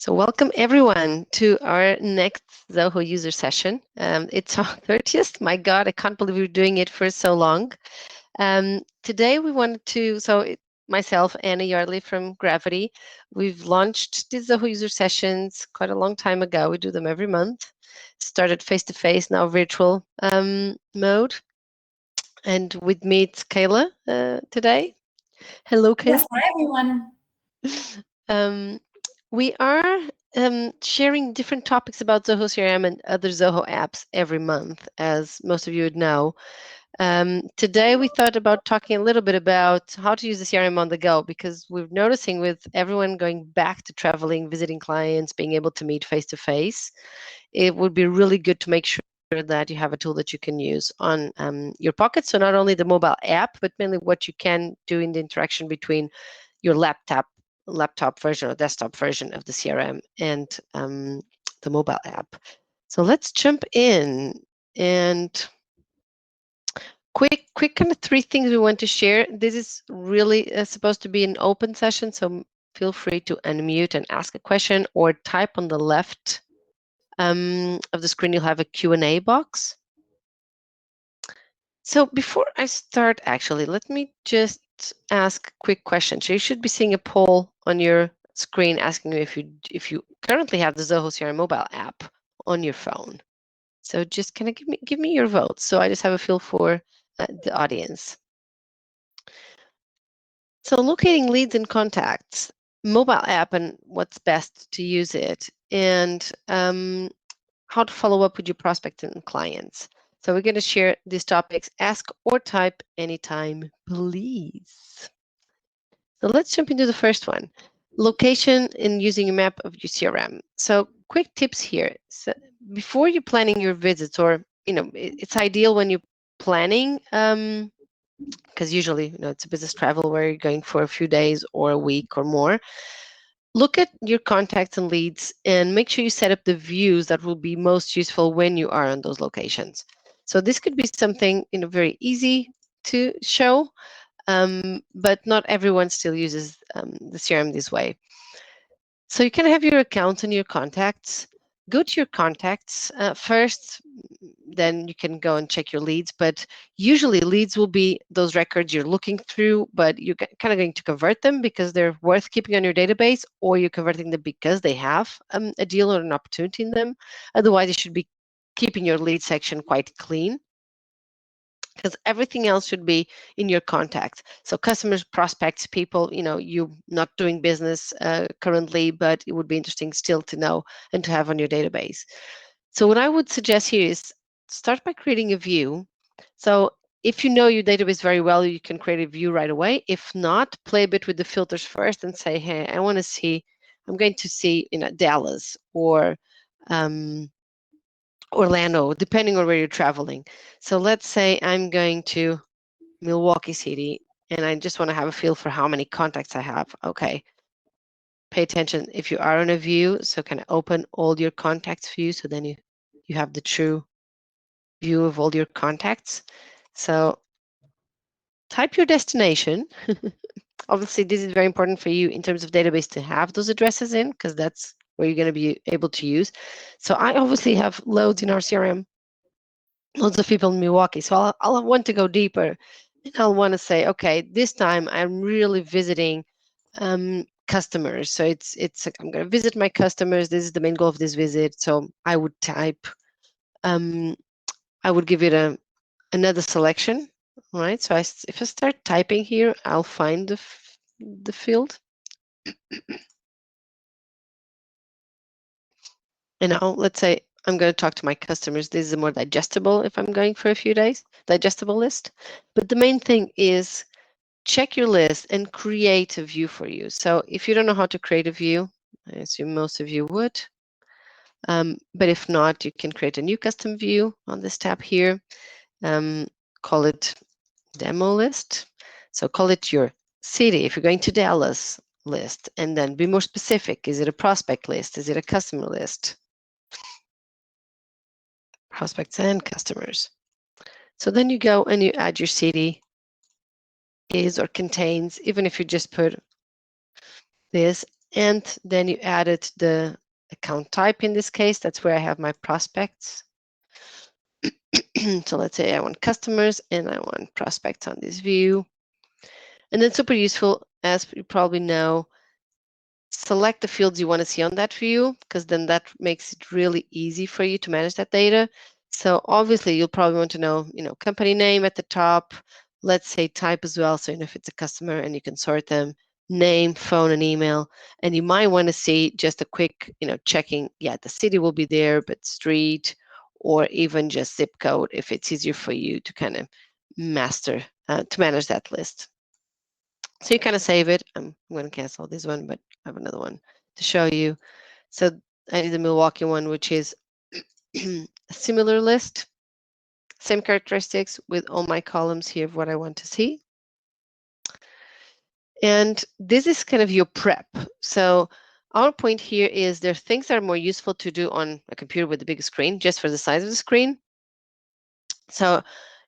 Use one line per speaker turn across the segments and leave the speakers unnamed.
So welcome everyone to our next Zoho User Session. It's our 30th. My God, I can't believe we're doing it for so long. Today we wanted to, myself, Anna Yardley from Gravity, we've launched the Zoho User Sessions quite a long time ago. We do them every month. Started face-to-face, now virtual mode. And with me, it's Kayla today. Hello, Kayla.
Yes, hi everyone.
We are sharing different topics about Zoho CRM and other Zoho apps every month, as most of you would know. Today, we thought about talking a little bit about how to use the CRM on the go, because we're noticing with everyone going back to traveling, visiting clients, being able to meet face-to-face, it would be really good to make sure that you have a tool that you can use on your pocket. So not only the mobile app, but mainly what you can do in the interaction between your laptop version or desktop version of the CRM and the mobile app. So let's jump in and quick kind of 3 things we want to share. This is really supposed to be an open session, so feel free to unmute and ask a question or type on the left of the screen. You'll have a Q&A box. So before I start, actually, let me just ask a quick question. So you should be seeing a poll on your screen asking you if you currently have the Zoho CRM mobile app on your phone. So just kind of give me your votes. So I just have a feel for the audience. So locating leads and contacts, mobile app and what's best to use it, and how to follow up with your prospects and clients. So we're going to share these topics. Ask or type anytime, please. So let's jump into the first one. Location and using a map of your CRM. So quick tips here. So before you're planning your visits, or it's ideal when you're planning, because usually it's a business travel where you're going for a few days or a week or more. Look at your contacts and leads and make sure you set up the views that will be most useful when you are on those locations. So this could be something very easy to show, but not everyone still uses the CRM this way. So you can have your accounts and your contacts. Go to your contacts first, then you can go and check your leads. But usually leads will be those records you're looking through, but you're kind of going to convert them because they're worth keeping on your database, or you're converting them because they have a deal or an opportunity in them. Otherwise, you should be keeping your lead section quite clean, because everything else should be in your contacts. So customers, prospects, people, you not doing business currently, but it would be interesting still to know and to have on your database. So what I would suggest here is start by creating a view. So if you know your database very well, you can create a view right away. If not, play a bit with the filters first and say, hey, I'm going to see Dallas or Orlando, depending on where you're traveling. So let's say I'm going to Milwaukee City and I just want to have a feel for how many contacts I have. Okay. Pay attention if you are on a view. So kind of open all your contacts view. So then you have the true view of all your contacts. So type your destination. Obviously, this is very important for you in terms of database to have those addresses in, because that's where you're going to be able to use. So I obviously have loads in our CRM, loads of people in Milwaukee. So I'll want to go deeper, and I'll want to say, okay, this time I'm really visiting customers. So I'm going to visit my customers. This is the main goal of this visit. So I would type, I would give it another selection. All right. So if I start typing here, I'll find the field. And now let's say I'm going to talk to my customers. This is a more digestible if I'm going for a few days, digestible list. But the main thing is check your list and create a view for you. So if you don't know how to create a view, I assume most of you would. But if not, you can create a new custom view on this tab here. Call it demo list. So call it your city. If you're going to Dallas, list, and then be more specific. Is it a prospect list? Is it a customer list? Prospects and customers. So then you go and you add your city, is or contains, even if you just put this, And then you added the account type in this case. That's where I have my prospects. So let's say I want customers and I want prospects on this view. And then super useful, as you probably know, select the fields you want to see on that view, because then that makes it really easy for you to manage that data. So obviously you'll probably want to know, company name at the top, let's say type as well. So if it's a customer and you can sort them, name, phone, and email. And you might want to see just a quick, checking, yeah, the city will be there, but street, or even just zip code if it's easier for you to kind of to manage that list. So you kind of save it. I'm going to cancel this one, but I have another one to show you. So I did the Milwaukee one, which is a similar list, same characteristics with all my columns here of what I want to see. And this is kind of your prep. So our point here is there are things that are more useful to do on a computer with a bigger screen, just for the size of the screen. So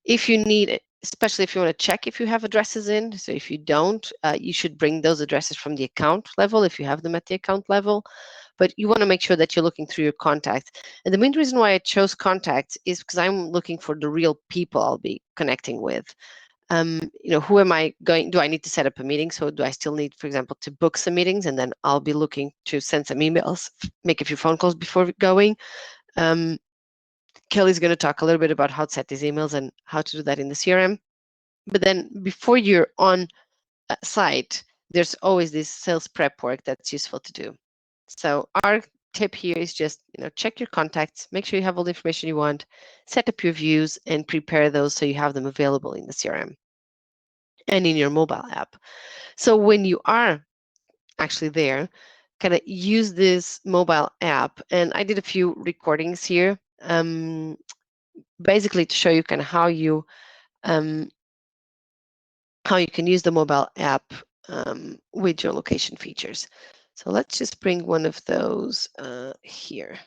if you need it, especially if you want to check if you have addresses in, so if you don't, you should bring those addresses from the account level if you have them at the account level. But you want to make sure that you're looking through your contacts. And the main reason why I chose contacts is because I'm looking for the real people I'll be connecting with. Who am I going? Do I need to set up a meeting? So do I still need, for example, to book some meetings, and then I'll be looking to send some emails, make a few phone calls before going. Kelly's going to talk a little bit about how to set these emails and how to do that in the CRM. But then before you're on site, there's always this sales prep work that's useful to do. So our tip here is just, check your contacts, make sure you have all the information you want, set up your views, and prepare those so you have them available in the CRM and in your mobile app. So when you are actually there, kind of use this mobile app. And I did a few recordings here, basically to show you kind of how you can use the mobile app with your location features. So let's just bring one of those here.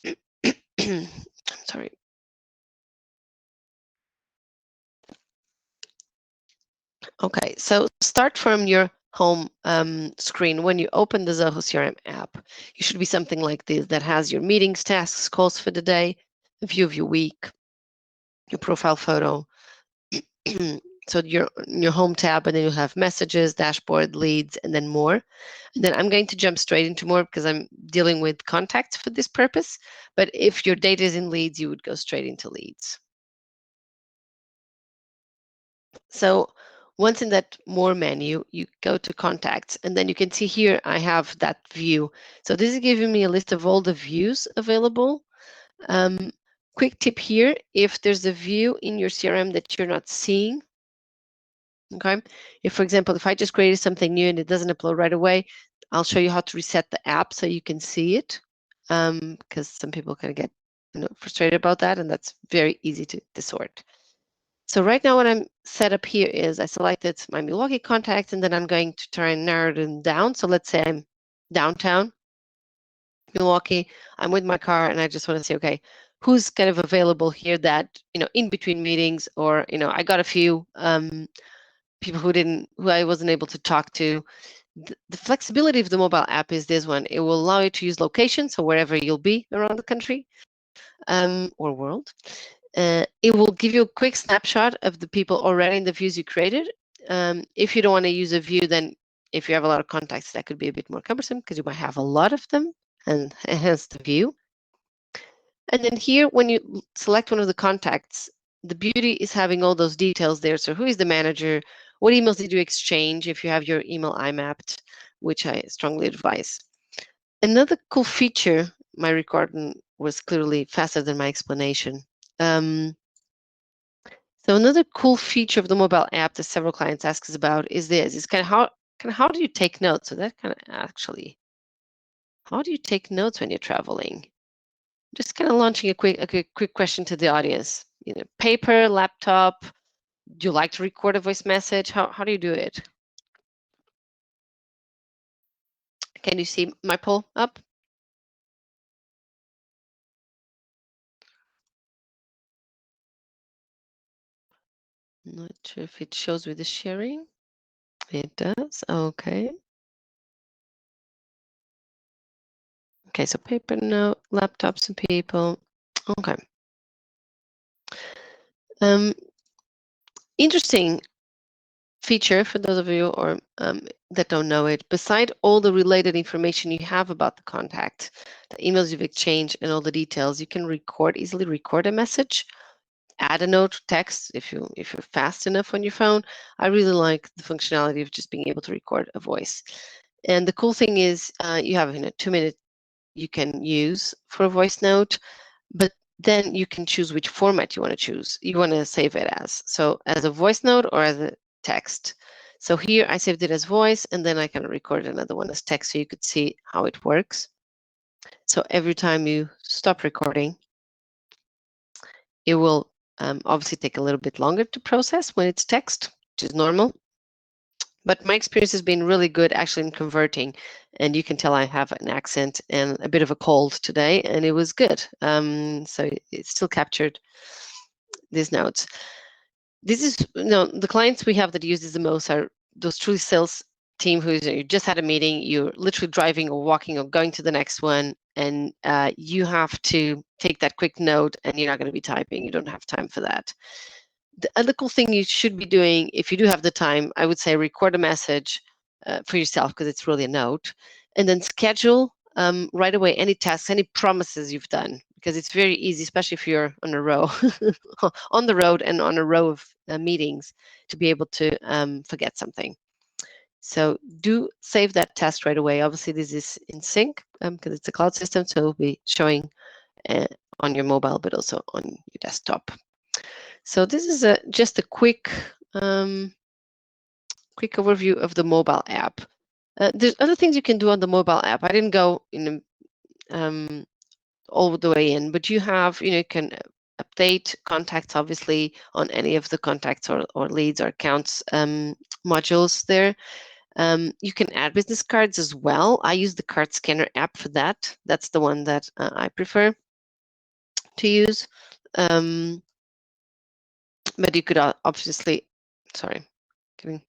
I'm sorry. Okay, so start from your home screen. When you open the Zoho CRM app, you should be something like this that has your meetings, tasks, calls for the day, a view of your week, your profile photo. So your home tab, and then you'll have messages, dashboard, leads, and then more. And then I'm going to jump straight into more because I'm dealing with contacts for this purpose. But if your data is in leads, you would go straight into leads. So once in that more menu, you go to contacts, and then you can see here I have that view. So this is giving me a list of all the views available. Quick tip here, if there's a view in your CRM that you're not seeing, okay, if, for example, if I just created something new and it doesn't upload right away, I'll show you how to reset the app so you can see it, because some people can get frustrated about that, and that's very easy to sort. So right now what I'm set up here is I selected my Milwaukee contacts, and then I'm going to try and narrow them down. So let's say I'm downtown Milwaukee, I'm with my car, and I just want to say, okay, who's kind of available here that, in between meetings, or, I got a few people who I wasn't able to talk to. The flexibility of the mobile app is this one. It will allow you to use location, so wherever you'll be around the country or world. It will give you a quick snapshot of the people already in the views you created. If you don't want to use a view, then if you have a lot of contacts, that could be a bit more cumbersome because you might have a lot of them, and hence the view. And then here, when you select one of the contacts, the beauty is having all those details there. So who is the manager? What emails did you exchange if you have your email IMAPPed, which I strongly advise. Another cool feature, my recording was clearly faster than my explanation. So another cool feature of the mobile app that several clients ask us about is this: is kind of how do you take notes? So that kind of actually, how do you take notes when you're traveling? Just kind of launching a quick question to the audience. Paper, laptop. Do you like to record a voice message? How do you do it? Can you see my poll up? Not sure if it shows with the sharing. It does. Okay. Okay, so paper note, laptops and people. Okay. Interesting feature for those of you or that don't know it. Beside all the related information you have about the contact, the emails you've exchanged, and all the details, you can easily record a message, add a note, text if you're fast enough on your phone. I really like the functionality of just being able to record a voice. And the cool thing is you have 2 minutes you can use for a voice note, but then you can choose which format you want to choose. You want to save it so as a voice note or as a text. So here I saved it as voice, and then I can record another one as text so you could see how it works. So every time you stop recording, it will obviously take a little bit longer to process when it's text, which is normal. But my experience has been really good actually in converting, and you can tell I have an accent and a bit of a cold today, and it was good. So it still captured these notes. This is the clients we have that use this the most are those truly sales team who you just had a meeting, you're literally driving or walking or going to the next one, and you have to take that quick note, and you're not going to be typing. You don't have time for that. The other cool thing you should be doing, if you do have the time, I would say record a message for yourself because it's really a note, and then schedule right away any tasks, any promises you've done, because it's very easy, especially if you're on a row, on the road and on a row of meetings, to be able to forget something. So do save that task right away. Obviously, this is in sync because it's a cloud system, so it'll be showing on your mobile, but also on your desktop. So this is just a quick overview of the mobile app. There's other things you can do on the mobile app. I didn't go all the way in, but you have, you can update contacts, obviously, on any of the contacts or leads or accounts modules there. You can add business cards as well. I use the card scanner app for that. That's the one that I prefer to use. But you could obviously, sorry, getting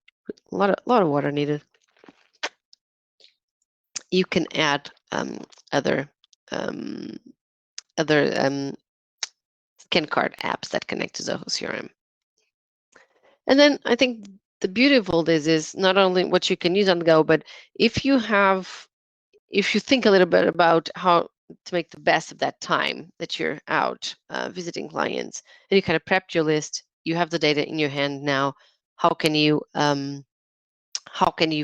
a lot of water needed. You can add other scan card apps that connect to Zoho CRM. And then I think the beauty of all this is not only what you can use on the go, but if you think a little bit about how to make the best of that time that you're out visiting clients, and you kind of prepped your list, you have the data in your hand now. How can you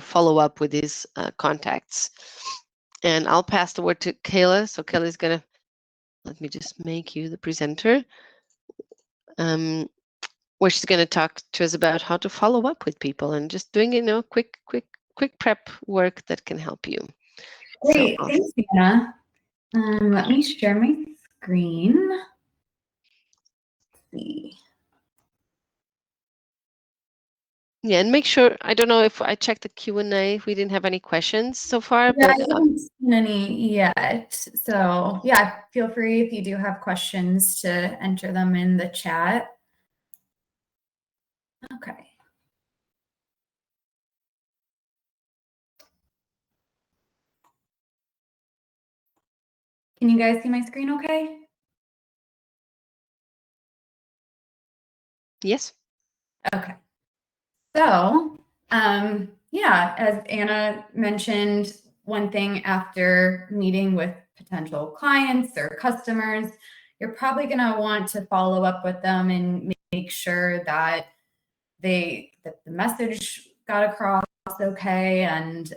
follow up with these contacts? And I'll pass the word to Kayla. So Kayla's gonna, let me just make you the presenter, where she's going to talk to us about how to follow up with people and just doing, quick prep work that can help you.
Great, so, thanks, Anna. Let me share my screen. Let's see.
Yeah, and make sure, I don't know if I checked the Q&A, we didn't have any questions so far.
Yeah,
but
I haven't seen any yet. So yeah, feel free if you do have questions to enter them in the chat. Okay. Can you guys see my screen okay?
Yes.
Okay. So, yeah, as Anna mentioned, one thing after meeting with potential clients or customers, you're probably going to want to follow up with them and make sure that the message got across okay, and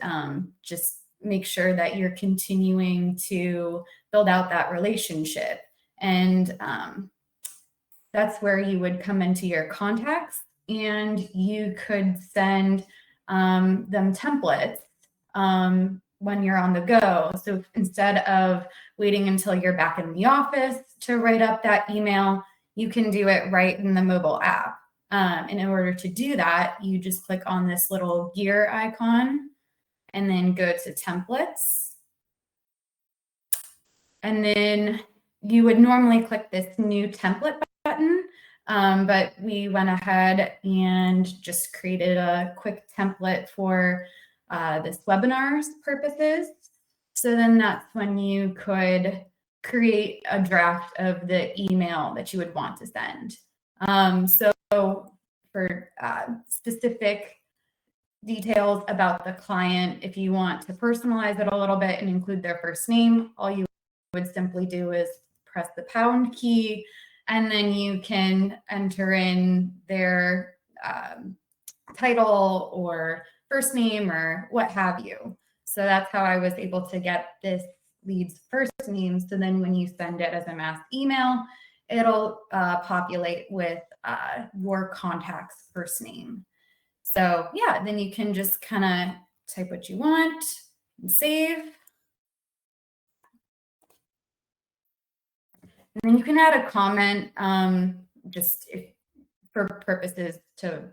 just make sure that you're continuing to build out that relationship. And that's where you would come into your contacts, and you could send them templates when you're on the go. So instead of waiting until you're back in the office to write up that email, you can do it right in the mobile app. And in order to do that, you just click on this little gear icon and then go to templates. And then you would normally click this new template button. But we went ahead and just created a quick template for this webinar's purposes. So then that's when you could create a draft of the email that you would want to send. So for specific details about the client, if you want to personalize it a little bit and include their first name, all you would simply do is press the pound key, and then you can enter in their title or first name or what have you. So that's how I was able to get this lead's first name. So then when you send it as a mass email, it'll populate with your contact's first name. So yeah, then you can just kind of type what you want and save. And then you can add a comment just for purposes to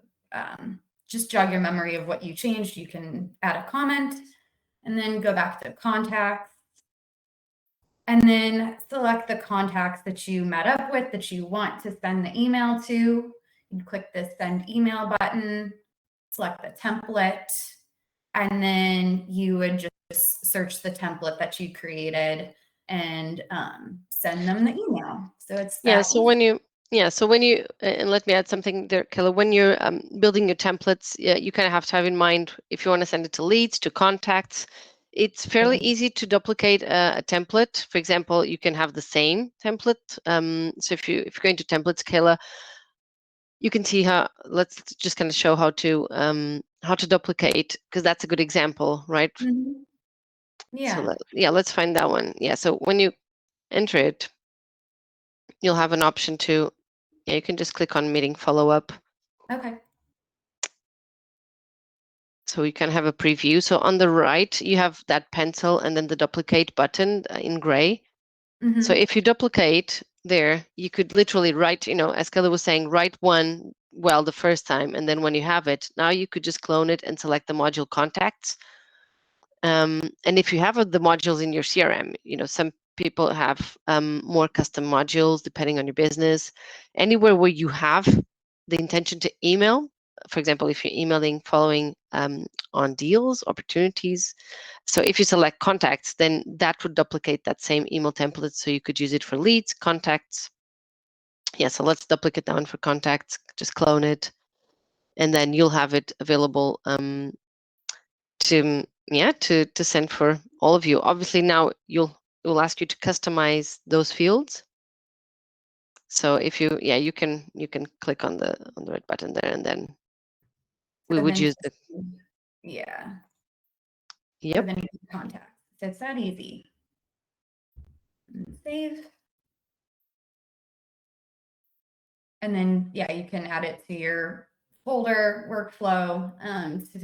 just jog your memory of what you changed. You can add a comment and then go back to contacts and then select the contacts that you met up with that you want to send the email to. You click the send email button, select the template, and then you would just search the template that you created and send them the email. So it's that
so when you and let me add something there, Kayla. When you're building your templates, you kind of have to have in mind if you want to send it to leads, to contacts. It's fairly easy to duplicate a template. For example, you can have the same template. So if you're going to templates, Kayla, you can see how. Let's just kind of show how to duplicate, because that's a good example, right?
Mm-hmm. Yeah.
So let's find that one. Yeah. So when you enter it, you'll have an option to. Yeah, you can just click on meeting follow-up.
Okay.
So you can have a preview. So on the right, you have that pencil and then the duplicate button in gray.
Mm-hmm.
So if you duplicate there, you could literally write, as Kelly was saying, write one the first time. And then when you have it, now you could just clone it and select the module contacts. And if you have the modules in your CRM, some people have more custom modules depending on your business. Anywhere where you have the intention to email, for example, if you're emailing following on deals, opportunities. So if you select contacts, then that would duplicate that same email template. So you could use it for leads, contacts. Yeah, so let's duplicate that one for contacts, just clone it. And then you'll have it available to send for all of you. Obviously now it will ask you to customize those fields. So if you can click on the red button there, and then we would use the
Yep.
Yep.
Then contact. So it's that easy. And save. And then you can add it to your folder workflow so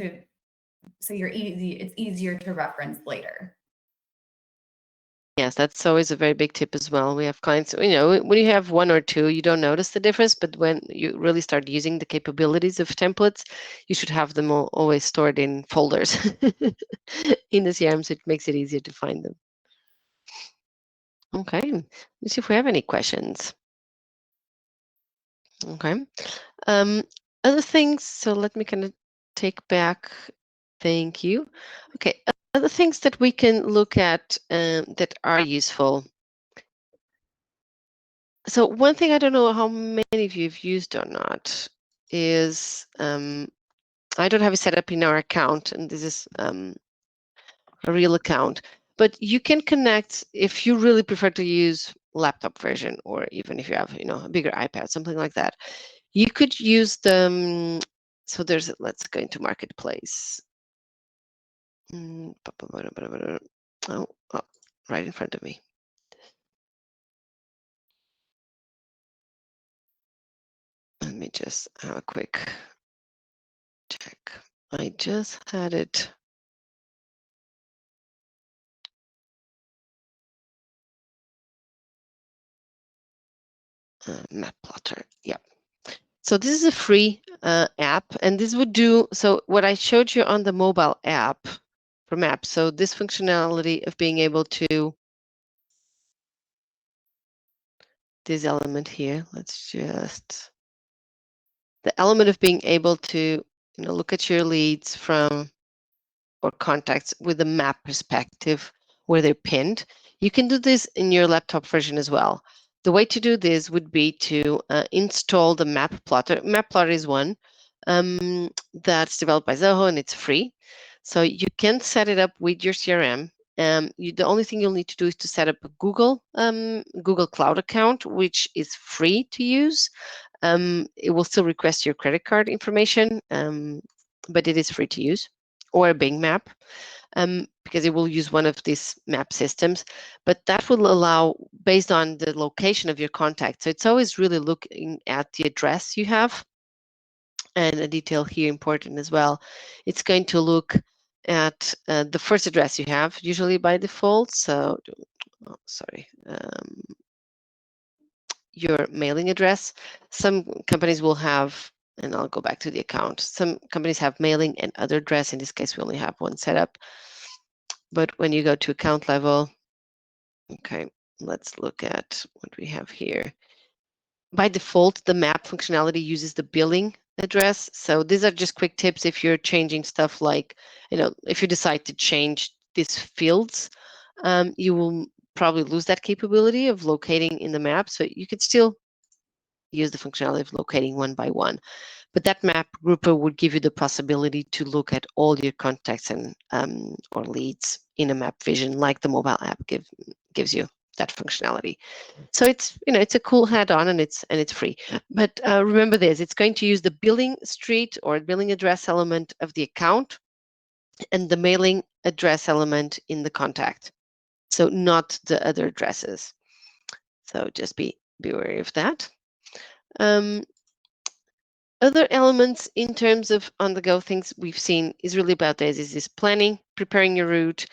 it's easier to reference later.
Yes, that's always a very big tip as well. We have clients, when you have one or two, you don't notice the difference, but when you really start using the capabilities of templates, you should have them always stored in folders in the CRM, so it makes it easier to find them. Okay, let's see if we have any questions. Okay, other things, so let me kind of take back, thank you. Okay, other things that we can look at that are useful. So one thing I don't know how many of you have used or not is I don't have it set up in our account, and this is a real account, but you can connect if you really prefer to use laptop version, or even if you have a bigger iPad, something like that. You could use the so let's go into Marketplace. Oh, right in front of me. Let me just have a quick check. I just had it. Mapplot. Yeah. So this is a free app, and this would do so what I showed you on the mobile app for Maps. So this functionality of being able to this element here. Let's just the element of being able to look at your leads from or contacts with a map perspective where they're pinned. You can do this in your laptop version as well. The way to do this would be to install the Mapplot. Mapplot is one that's developed by Zoho, and it's free. So you can set it up with your CRM. The only thing you'll need to do is to set up a Google Cloud account, which is free to use. It will still request your credit card information, but it is free to use, or a Bing map, because it will use one of these map systems. But that will allow, based on the location of your contact. So it's always really looking at the address you have. And a detail here important as well. It's going to look at the first address you have, usually by default. So, your mailing address. Some companies will have, and I'll go back to the account. Some companies have mailing and other address. In this case, we only have one set up. But when you go to account level, okay, let's look at what we have here. By default, the map functionality uses the billing address. So these are just quick tips if you're changing stuff like, if you decide to change these fields, you will probably lose that capability of locating in the map. So you could still use the functionality of locating one by one. But that map grouper would give you the possibility to look at all your contacts and or leads in a map vision, like the mobile app gives you that functionality. So it's a cool add-on, and it's free. But remember this: it's going to use the billing street or billing address element of the account, and the mailing address element in the contact. So not the other addresses. So just be wary of that. Other elements in terms of on-the-go things we've seen is really about this. Is this planning, preparing your route?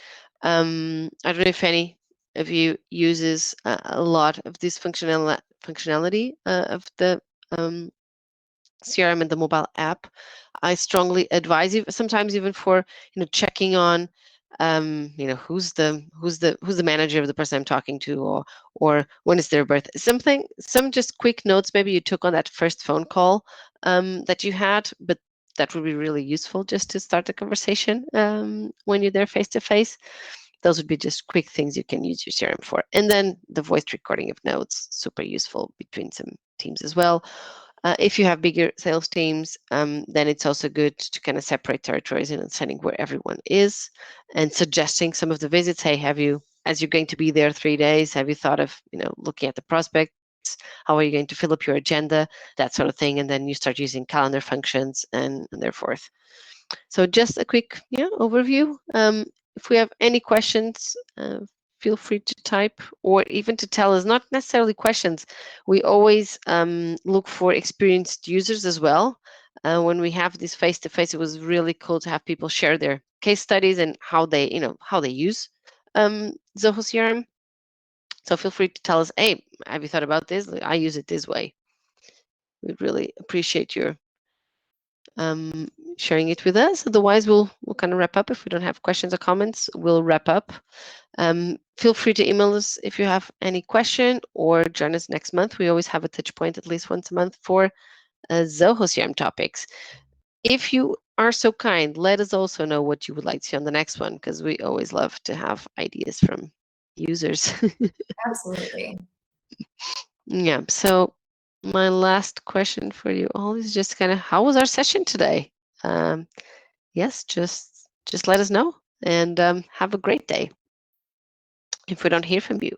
I don't know if any of you uses a lot of this functionality of the CRM and the mobile app. I strongly advise you, sometimes even for checking on who's the manager of the person I'm talking to, or when is their birthday. Some just quick notes maybe you took on that first phone call that you had, but that would be really useful just to start the conversation when you're there face to face. Those would be just quick things you can use your CRM for. And then the voice recording of notes, super useful between some teams as well. If you have bigger sales teams, then it's also good to kind of separate territories and understanding where everyone is, and suggesting some of the visits. Hey, as you're going to be there 3 days, have you thought of looking at the prospects? How are you going to fill up your agenda? That sort of thing. And then you start using calendar functions and so forth. So just a quick overview. If we have any questions, feel free to type, or even to tell us, not necessarily questions. We always look for experienced users as well. When we have this face-to-face, it was really cool to have people share their case studies and how they use Zoho CRM. So feel free to tell us, hey, have you thought about this? I use it this way. We'd really appreciate your sharing it with us. Otherwise, we'll kind of wrap up. If we don't have questions or comments, we'll wrap up. Feel free to email us if you have any question, or join us next month. We always have a touch point at least once a month for Zoho CRM topics. If you are so kind, let us also know what you would like to see on the next one, because we always love to have ideas from users.
Absolutely.
Yeah. So my last question for you all is just kind of, how was our session today? Yes, just let us know, and have a great day if we don't hear from you.